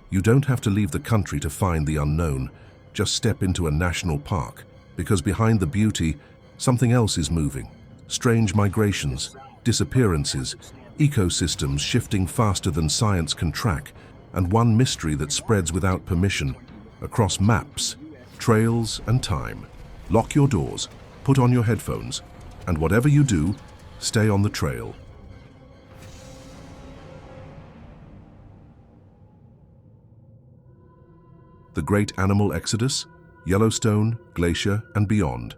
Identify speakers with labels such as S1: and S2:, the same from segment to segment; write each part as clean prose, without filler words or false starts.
S1: You don't have to leave the country to find the unknown. Just step into a national park, because behind the beauty, something else is moving. Strange migrations, disappearances, ecosystems shifting faster than science can track, and one mystery that spreads without permission, across maps, trails, and time. Lock your doors, put on your headphones, and whatever you do, stay on the trail. The Great Animal Exodus, Yellowstone, Glacier, and beyond.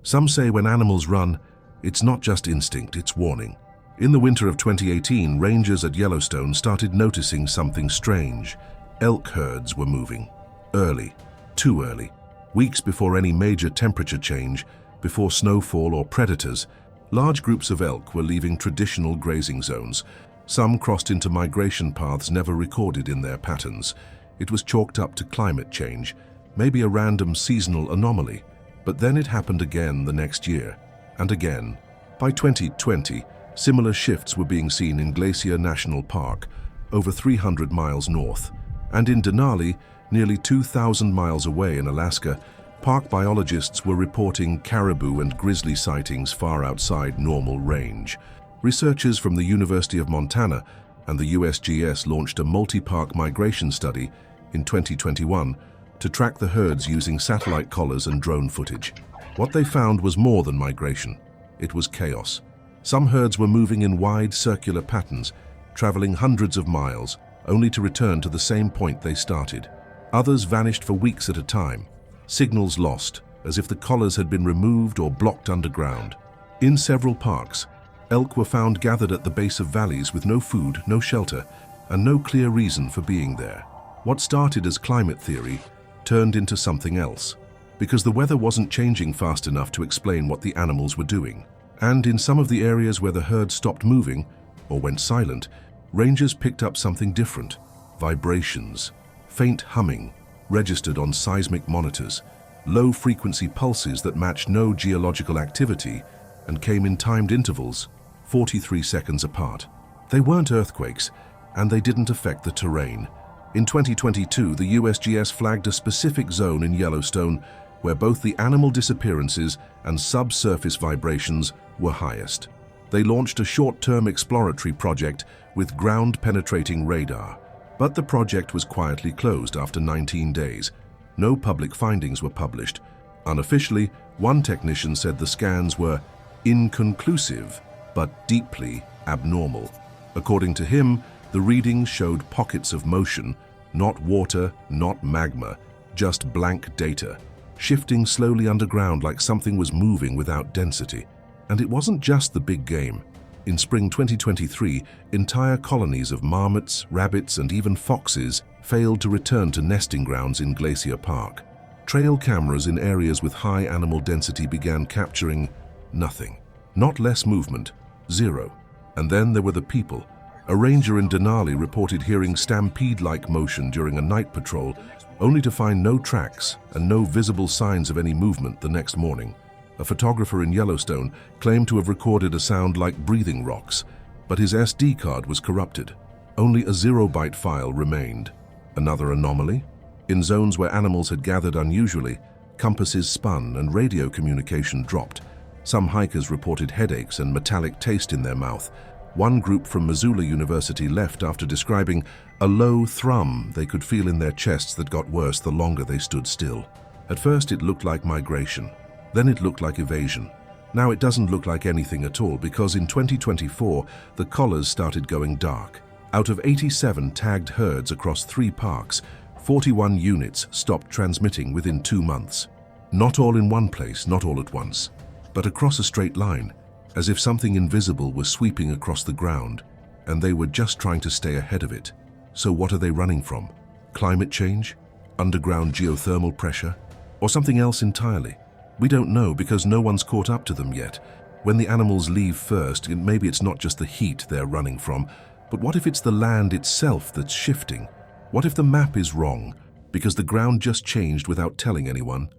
S1: Some say when animals run, it's not just instinct, it's warning. In the winter of 2018, rangers at Yellowstone started noticing something strange. Elk herds were moving. Early, too early. Weeks before any major temperature change, before snowfall or predators, large groups of elk were leaving traditional grazing zones. Some crossed into migration paths never recorded in their patterns. It was chalked up to climate change, maybe a random seasonal anomaly. But then it happened again the next year, and again. By 2020, similar shifts were being seen in Glacier National Park, over 300 miles north, and in Denali, nearly 2,000 miles away in Alaska. Park biologists were reporting caribou and grizzly sightings far outside normal range. Researchers from the University of Montana and the USGS launched a multi-park migration study in 2021 to track the herds using satellite collars and drone footage. What they found was more than migration. It was chaos. Some herds were moving in wide circular patterns, traveling hundreds of miles, only to return to the same point they started. Others vanished for weeks at a time, signals lost, as if the collars had been removed or blocked underground. In several parks, elk were found gathered at the base of valleys with no food, no shelter, and no clear reason for being there. What started as climate theory turned into something else, because the weather wasn't changing fast enough to explain what the animals were doing. And in some of the areas where the herd stopped moving, or went silent, rangers picked up something different. Vibrations, faint humming, registered on seismic monitors, low-frequency pulses that matched no geological activity and came in timed intervals, 43 seconds apart. They weren't earthquakes, and they didn't affect the terrain. In 2022, the USGS flagged a specific zone in Yellowstone where both the animal disappearances and subsurface vibrations were highest. They launched a short-term exploratory project with ground-penetrating radar. But the project was quietly closed after 19 days. No public findings were published. Unofficially, one technician said the scans were inconclusive, but deeply abnormal. According to him, the readings showed pockets of motion, not water, not magma, just blank data, shifting slowly underground like something was moving without density. And it wasn't just the big game. In spring 2023, entire colonies of marmots, rabbits, and even foxes failed to return to nesting grounds in Glacier Park. Trail cameras in areas with high animal density began capturing nothing. Not less movement, zero. And then there were the people. A ranger in Denali reported hearing stampede-like motion during a night patrol, only to find no tracks and no visible signs of any movement the next morning. A photographer in Yellowstone claimed to have recorded a sound like breathing rocks, but his SD card was corrupted. Only a 0-byte file remained. Another anomaly? In zones where animals had gathered unusually, compasses spun and radio communication dropped. Some hikers reported headaches and metallic taste in their mouth. One group from Missoula University left after describing a low thrum they could feel in their chests that got worse the longer they stood still. At first it looked like migration. Then it looked like evasion. Now it doesn't look like anything at all, because in 2024, the collars started going dark. Out of 87 tagged herds across 3 parks, 41 units stopped transmitting within 2 months. Not all in one place, not all at once, but across a straight line, as if something invisible was sweeping across the ground, and they were just trying to stay ahead of it. So what are they running from? Climate change? Underground geothermal pressure? Or something else entirely? We don't know, because no one's caught up to them yet. When the animals leave first, maybe it's not just the heat they're running from, but what if it's the land itself that's shifting? What if the map is wrong, because the ground just changed without telling anyone?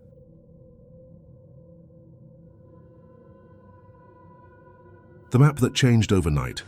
S1: The map that changed overnight.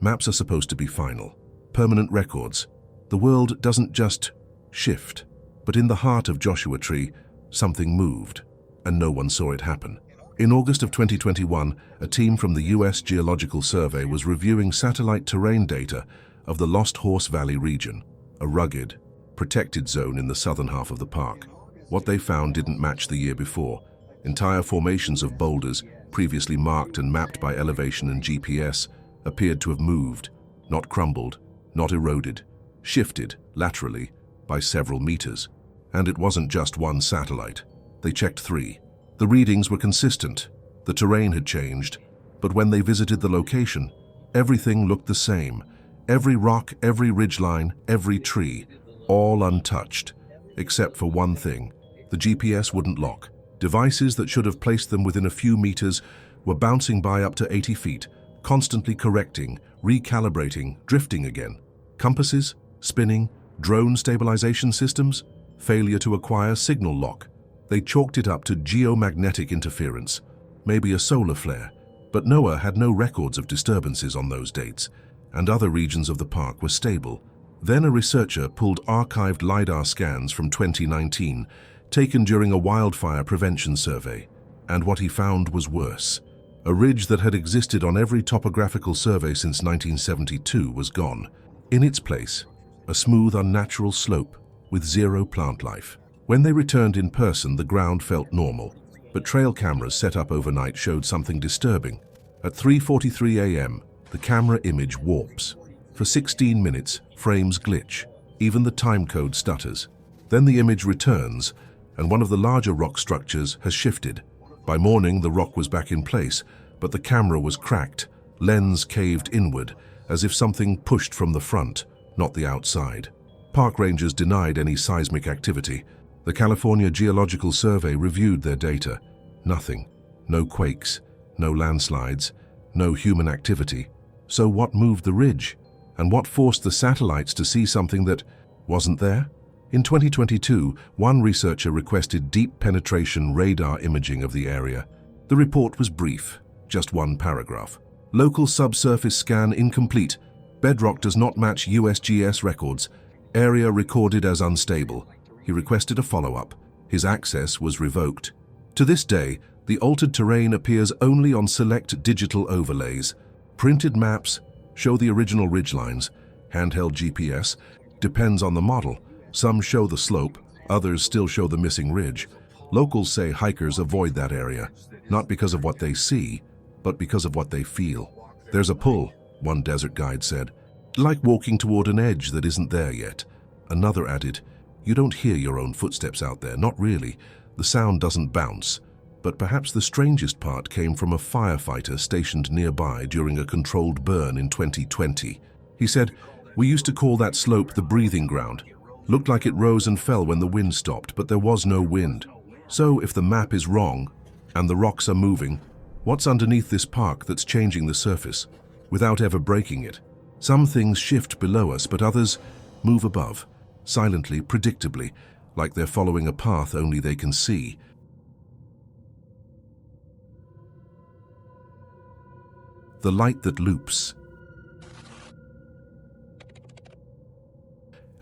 S1: Maps are supposed to be final, permanent records. The world doesn't just shift, but in the heart of Joshua Tree, something moved, and no one saw it happen. In August of 2021, a team from the US Geological Survey was reviewing satellite terrain data of the Lost Horse Valley region, a rugged, protected zone in the southern half of the park. What they found didn't match the year before. Entire formations of boulders, previously marked and mapped by elevation and GPS, appeared to have moved, not crumbled, not eroded, shifted laterally by several meters. And it wasn't just one satellite. They checked 3. The readings were consistent. The terrain had changed, but when they visited the location, everything looked the same. Every rock, every ridgeline, every tree, all untouched, except for one thing. The GPS wouldn't lock. Devices that should have placed them within a few meters were bouncing by up to 80 feet, constantly correcting, recalibrating, drifting again. Compasses, spinning, drone stabilization systems, failure to acquire signal lock. They chalked it up to geomagnetic interference, maybe a solar flare, but NOAA had no records of disturbances on those dates, and other regions of the park were stable. Then a researcher pulled archived LiDAR scans from 2019, taken during a wildfire prevention survey, and what he found was worse. A ridge that had existed on every topographical survey since 1972 was gone. In its place, a smooth, unnatural slope with zero plant life. When they returned in person, the ground felt normal, but trail cameras set up overnight showed something disturbing. At 3:43 a.m., the camera image warps. For 16 minutes, frames glitch. Even the timecode stutters. Then the image returns, and one of the larger rock structures has shifted. By morning, the rock was back in place, but the camera was cracked, lens caved inward, as if something pushed from the front, not the outside. Park rangers denied any seismic activity. The California Geological Survey reviewed their data. Nothing. No quakes, no landslides, no human activity. So what moved the ridge? And what forced the satellites to see something that wasn't there? In 2022, one researcher requested deep penetration radar imaging of the area. The report was brief, just one paragraph. Local subsurface scan incomplete. Bedrock does not match USGS records. Area recorded as unstable. He requested a follow-up. His access was revoked. To this day, the altered terrain appears only on select digital overlays. Printed maps show the original ridgelines. Handheld GPS depends on the model. Some show the slope, others still show the missing ridge. Locals say hikers avoid that area, not because of what they see, but because of what they feel. There's a pull, one desert guide said, like walking toward an edge that isn't there yet. Another added, you don't hear your own footsteps out there, not really. The sound doesn't bounce. But perhaps the strangest part came from a firefighter stationed nearby during a controlled burn in 2020. He said, we used to call that slope the breathing ground. Looked like it rose and fell when the wind stopped, but there was no wind. So if the map is wrong, and the rocks are moving, what's underneath this park that's changing the surface, without ever breaking it? Some things shift below us, but others move above. Silently, predictably, like they're following a path only they can see. The light that loops.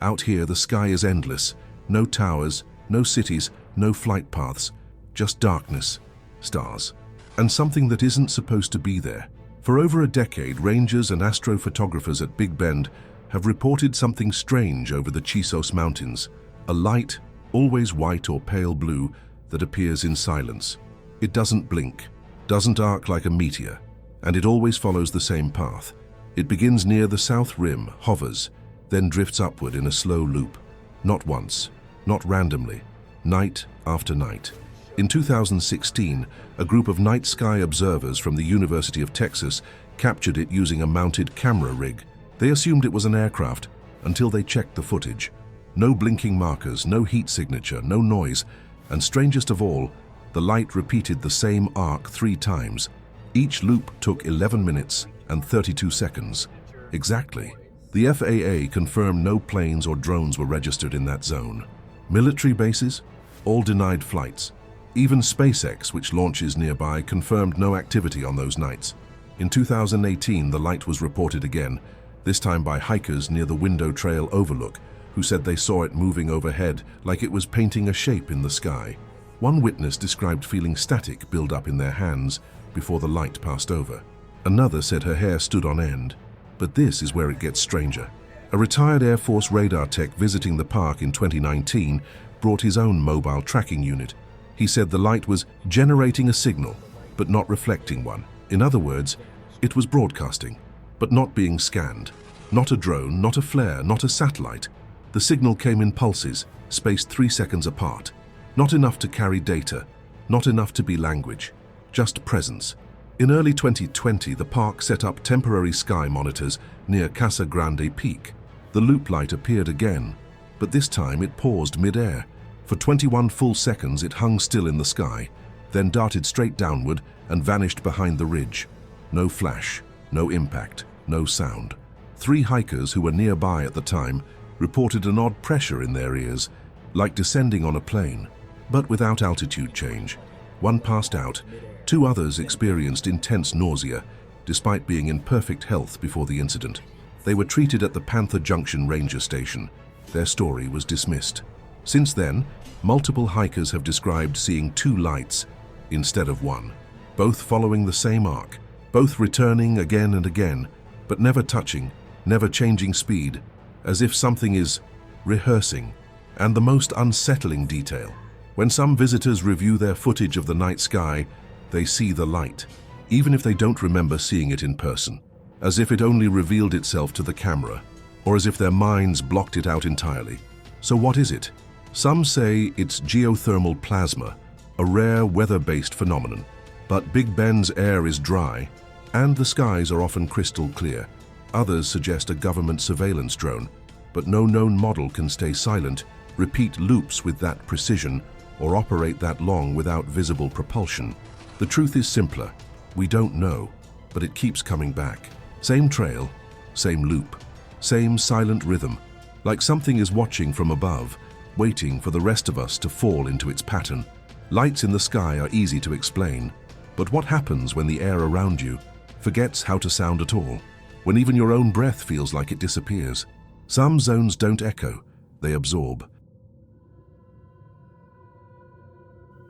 S1: Out here, the sky is endless. No towers, no cities, no flight paths, just darkness, stars, and something that isn't supposed to be there. For over a decade, rangers and astrophotographers at Big Bend have reported something strange over the Chisos Mountains, a light, always white or pale blue, that appears in silence. It doesn't blink, doesn't arc like a meteor, and it always follows the same path. It begins near the south rim, hovers, then drifts upward in a slow loop. Not once, not randomly, night after night. In 2016, a group of night sky observers from the University of Texas captured it using a mounted camera rig. They assumed it was an aircraft until they checked the footage. No blinking markers, no heat signature, no noise, and strangest of all, the light repeated the same arc 3 times. Each loop took 11 minutes and 32 seconds. Exactly. The FAA confirmed no planes or drones were registered in that zone. Military bases? All denied flights. Even SpaceX, which launches nearby, confirmed no activity on those nights. In 2018, the light was reported again, this time by hikers near the Window Trail overlook, who said they saw it moving overhead like it was painting a shape in the sky. One witness described feeling static build up in their hands before the light passed over. Another said her hair stood on end. But this is where it gets stranger. A retired Air Force radar tech visiting the park in 2019 brought his own mobile tracking unit. He said the light was generating a signal, but not reflecting one. In other words, it was broadcasting, but not being scanned. Not a drone, not a flare, not a satellite. The signal came in pulses, spaced 3 seconds apart. Not enough to carry data, not enough to be language, just presence. In early 2020, the park set up temporary sky monitors near Casa Grande Peak. The loop light appeared again, but this time it paused mid-air. For 21 full seconds it hung still in the sky, then darted straight downward and vanished behind the ridge. No flash, no impact, no sound. 3 hikers who were nearby at the time reported an odd pressure in their ears, like descending on a plane, but without altitude change. One passed out. 2 others experienced intense nausea, despite being in perfect health before the incident. They were treated at the Panther Junction Ranger Station. Their story was dismissed. Since then, multiple hikers have described seeing 2 lights instead of 1, both following the same arc, both returning again and again, but never touching, never changing speed, as if something is rehearsing. And the most unsettling detail: when some visitors review their footage of the night sky, they see the light, even if they don't remember seeing it in person, as if it only revealed itself to the camera, or as if their minds blocked it out entirely. So what is it? Some say it's geothermal plasma, a rare weather-based phenomenon. But Big Ben's air is dry, and the skies are often crystal clear. Others suggest a government surveillance drone, but no known model can stay silent, repeat loops with that precision, or operate that long without visible propulsion. The truth is simpler. We don't know, but it keeps coming back. Same trail, same loop, same silent rhythm, like something is watching from above, waiting for the rest of us to fall into its pattern. Lights in the sky are easy to explain, but what happens when the air around you forgets how to sound at all? When even your own breath feels like it disappears? Some zones don't echo, they absorb.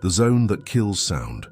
S1: The zone that kills sound.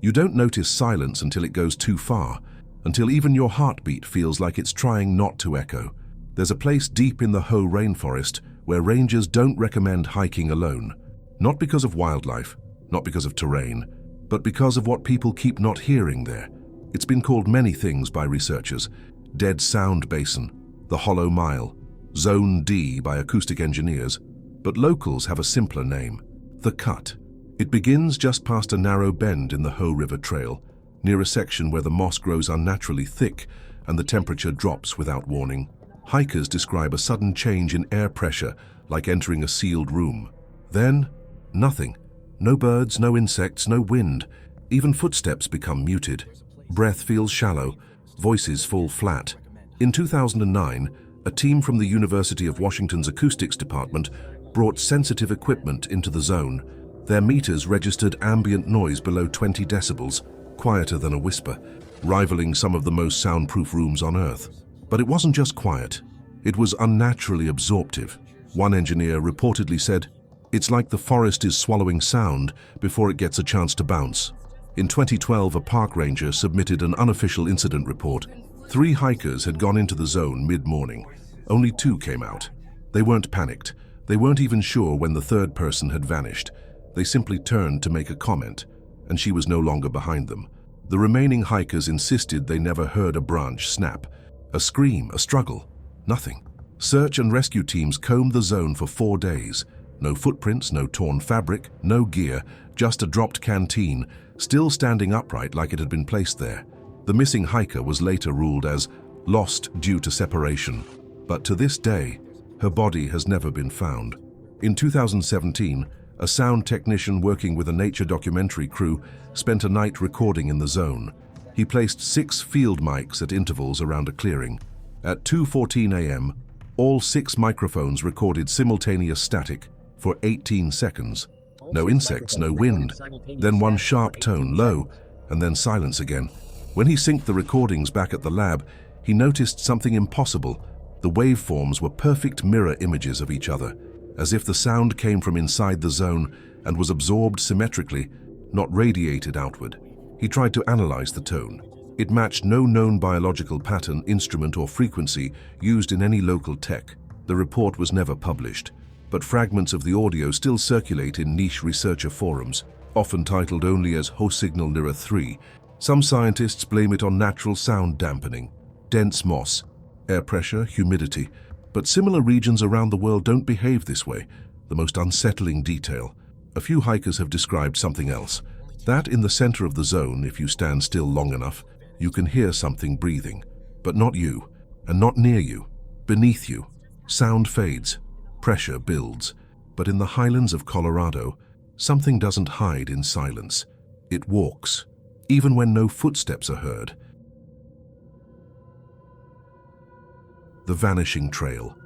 S1: You don't notice silence until it goes too far, until even your heartbeat feels like it's trying not to echo. There's a place deep in the Hoh rainforest where rangers don't recommend hiking alone. Not because of wildlife, not because of terrain, but because of what people keep not hearing there. It's been called many things by researchers: Dead Sound Basin, the Hollow Mile, Zone D by acoustic engineers, but locals have a simpler name: the Cut. It begins just past a narrow bend in the Hoh River Trail, near a section where the moss grows unnaturally thick and the temperature drops without warning. Hikers describe a sudden change in air pressure, like entering a sealed room. Then, nothing. No birds, no insects, no wind. Even footsteps become muted. Breath feels shallow. Voices fall flat. In 2009, a team from the University of Washington's acoustics department brought sensitive equipment into the zone. Their meters registered ambient noise below 20 decibels, quieter than a whisper, rivaling some of the most soundproof rooms on Earth. But it wasn't just quiet. It was unnaturally absorptive. One engineer reportedly said, "It's like the forest is swallowing sound before it gets a chance to bounce." In 2012, a park ranger submitted an unofficial incident report. 3 hikers had gone into the zone mid-morning. Only 2 came out. They weren't panicked. They weren't even sure when the 3rd person had vanished. They simply turned to make a comment, and she was no longer behind them. The remaining hikers insisted they never heard a branch snap. A scream, a struggle, nothing. Search and rescue teams combed the zone for 4 days. No footprints, no torn fabric, no gear, just a dropped canteen, still standing upright like it had been placed there. The missing hiker was later ruled as lost due to separation, but to this day, her body has never been found. In 2017, a sound technician working with a nature documentary crew spent a night recording in the zone. He placed 6 field mics at intervals around a clearing. At 2:14 a.m., all 6 microphones recorded simultaneous static for 18 seconds. No insects, no wind. Then one sharp tone, low, and then silence again. When he synced the recordings back at the lab, he noticed something impossible. The waveforms were perfect mirror images of each other, as if the sound came from inside the zone and was absorbed symmetrically, not radiated outward. He tried to analyze the tone. It matched no known biological pattern, instrument, or frequency used in any local tech. The report was never published, but fragments of the audio still circulate in niche researcher forums, often titled only as Ho Signal Lyra 3. Some scientists blame it on natural sound dampening, dense moss, air pressure, humidity, but similar regions around the world don't behave this way. The most unsettling detail. A few hikers have described something else. That in the center of the zone, if you stand still long enough, you can hear something breathing, but not you, and not near you, beneath you. Sound fades, pressure builds, but in the highlands of Colorado, something doesn't hide in silence. It walks, even when no footsteps are heard. The Vanishing Trail.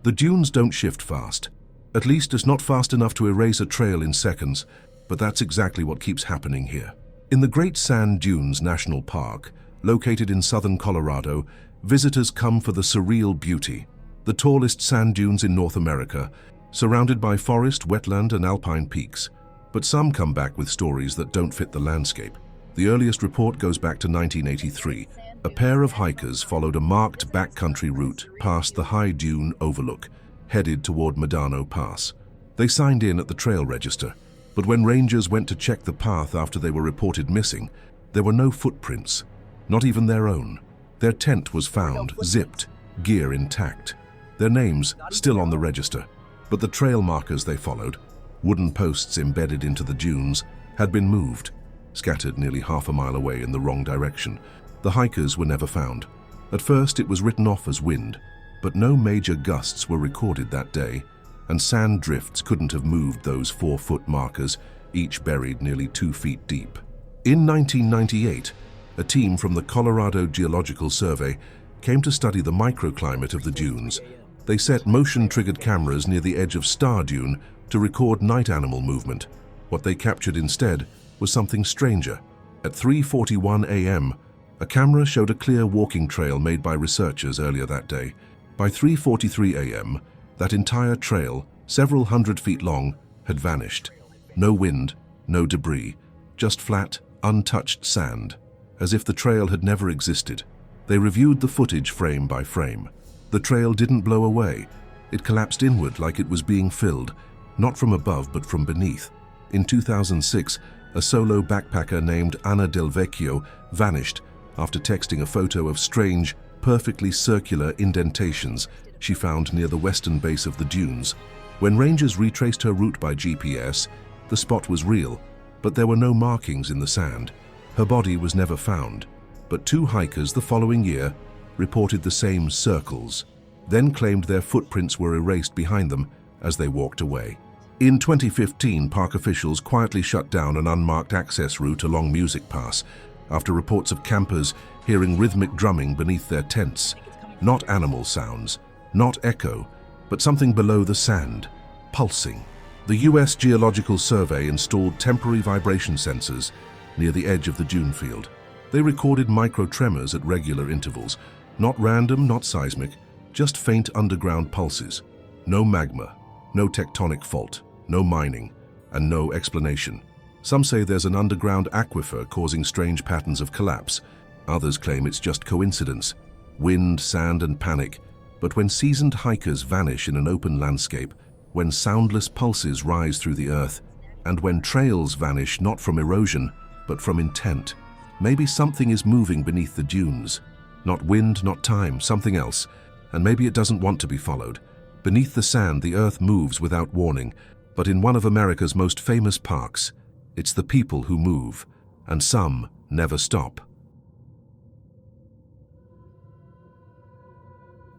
S1: The dunes don't shift fast. At least it's not fast enough to erase a trail in seconds, but that's exactly what keeps happening here. In the Great Sand Dunes National Park, located in southern Colorado, visitors come for the surreal beauty. The tallest sand dunes in North America, surrounded by forest, wetland, and alpine peaks. But some come back with stories that don't fit the landscape. The earliest report goes back to 1983. A pair of hikers followed a marked backcountry route past the high dune overlook, headed toward Medano Pass. They signed in at the trail register, but when rangers went to check the path after they were reported missing, there were no footprints, not even their own. Their tent was found, zipped, gear intact. Their names still on the register, but the trail markers they followed, wooden posts embedded into the dunes, had been moved, scattered nearly half a mile away in the wrong direction. The hikers were never found. At first it was written off as wind, but no major gusts were recorded that day, and sand drifts couldn't have moved those 4-foot markers, each buried nearly 2 feet deep. In 1998, a team from the Colorado Geological Survey came to study the microclimate of the dunes. They set motion-triggered cameras near the edge of Star Dune to record night animal movement. What they captured instead was something stranger. At 3:41 a.m., a camera showed a clear walking trail made by researchers earlier that day. By 3:43 a.m., that entire trail, several hundred feet long, had vanished. No wind, no debris, just flat, untouched sand, as if the trail had never existed. They reviewed the footage frame by frame. The trail didn't blow away. It collapsed inward like it was being filled, not from above but from beneath. In 2006, a solo backpacker named Anna Del Vecchio vanished after texting a photo of strange, perfectly circular indentations she found near the western base of the dunes. When rangers retraced her route by GPS, the spot was real, but there were no markings in the sand. Her body was never found, but 2 hikers the following year reported the same circles, then claimed their footprints were erased behind them as they walked away. In 2015, park officials quietly shut down an unmarked access route along Music Pass after reports of campers hearing rhythmic drumming beneath their tents. Not animal sounds, not echo, but something below the sand, pulsing. The U.S. Geological Survey installed temporary vibration sensors near the edge of the dune field. They recorded micro-tremors at regular intervals, not random, not seismic, just faint underground pulses. No magma, no tectonic fault, no mining, and no explanation. Some say there's an underground aquifer causing strange patterns of collapse. Others claim it's just coincidence, wind, sand, and panic. But when seasoned hikers vanish in an open landscape, when soundless pulses rise through the earth, and when trails vanish not from erosion, but from intent, maybe something is moving beneath the dunes. Not wind, not time, something else. And maybe it doesn't want to be followed. Beneath the sand, the earth moves without warning. But in one of America's most famous parks, it's the people who move, and some never stop.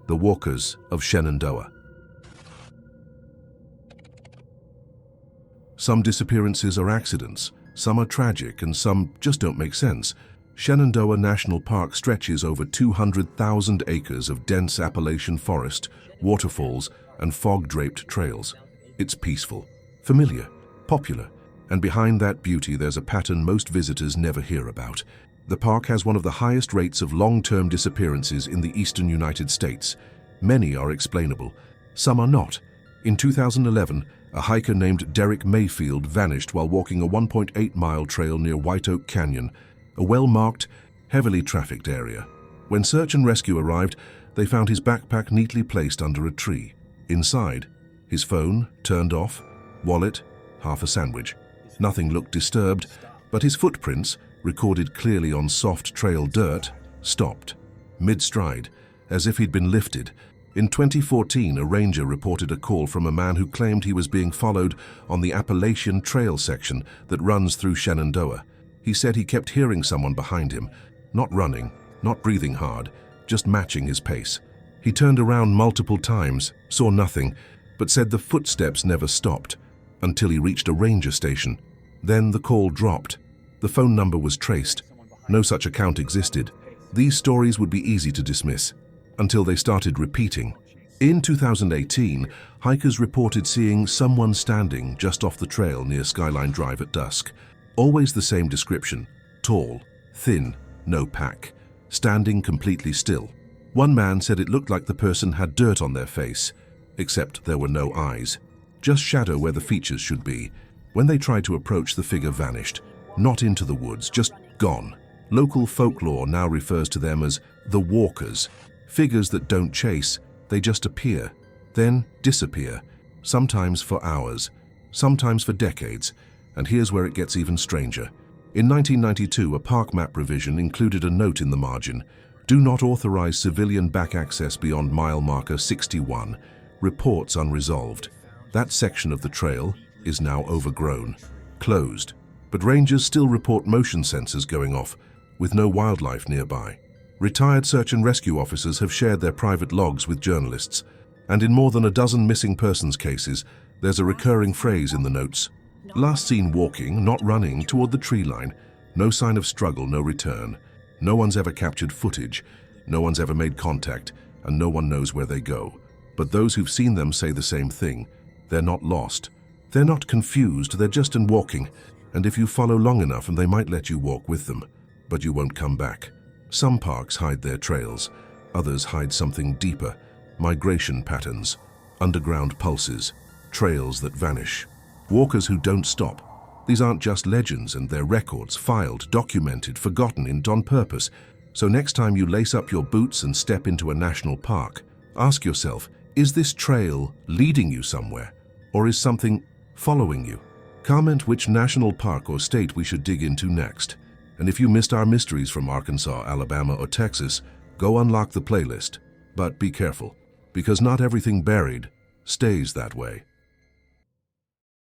S1: The Walkers of Shenandoah. Some disappearances are accidents, some are tragic, and some just don't make sense. Shenandoah National Park stretches over 200,000 acres of dense Appalachian forest, waterfalls, and fog-draped trails. It's peaceful, familiar, popular, and behind that beauty there's a pattern most visitors never hear about. The park has one of the highest rates of long-term disappearances in the eastern United States. Many are explainable, some are not. In 2011, a hiker named Derek Mayfield vanished while walking a 1.8-mile trail near White Oak Canyon, a well-marked, heavily trafficked area. When search and rescue arrived, they found his backpack neatly placed under a tree. Inside, his phone turned off, wallet, half a sandwich. Nothing looked disturbed, but his footprints, recorded clearly on soft trail dirt, stopped, mid-stride, as if he'd been lifted. In 2014, a ranger reported a call from a man who claimed he was being followed on the Appalachian Trail section that runs through Shenandoah. He said he kept hearing someone behind him, not running, not breathing hard, just matching his pace. He turned around multiple times, saw nothing, but said the footsteps never stopped, until he reached a ranger station. Then the call dropped. The phone number was traced. No such account existed. These stories would be easy to dismiss, until they started repeating. In 2018, hikers reported seeing someone standing just off the trail near Skyline Drive at dusk. Always the same description: tall, thin, no pack, standing completely still. One man said it looked like the person had dirt on their face, except there were no eyes, just shadow where the features should be. When they tried to approach, the figure vanished, not into the woods, just gone. Local folklore now refers to them as the walkers, figures that don't chase, they just appear, then disappear, sometimes for hours, sometimes for decades. And here's where it gets even stranger. In 1992, a park map revision included a note in the margin: do not authorize civilian back access beyond mile marker 61. Reports unresolved. That section of the trail is now overgrown, closed. But rangers still report motion sensors going off, with no wildlife nearby. Retired search and rescue officers have shared their private logs with journalists, and in more than a dozen missing persons cases, there's a recurring phrase in the notes: last seen walking, not running, toward the tree line. No sign of struggle, no return. No one's ever captured footage, no one's ever made contact, and no one knows where they go. But those who've seen them say the same thing: they're not lost. They're not confused, they're just in walking, and if you follow long enough, and they might let you walk with them, but you won't come back. Some parks hide their trails, others hide something deeper: migration patterns, underground pulses, trails that vanish. Walkers who don't stop. These aren't just legends, and they're records, filed, documented, forgotten on purpose. So next time you lace up your boots and step into a national park, ask yourself, is this trail leading you somewhere, or is something following you? Comment which national park or state we should dig into next. And if you missed our mysteries from Arkansas, Alabama, or Texas, go unlock the playlist. But be careful, because not everything buried stays that way.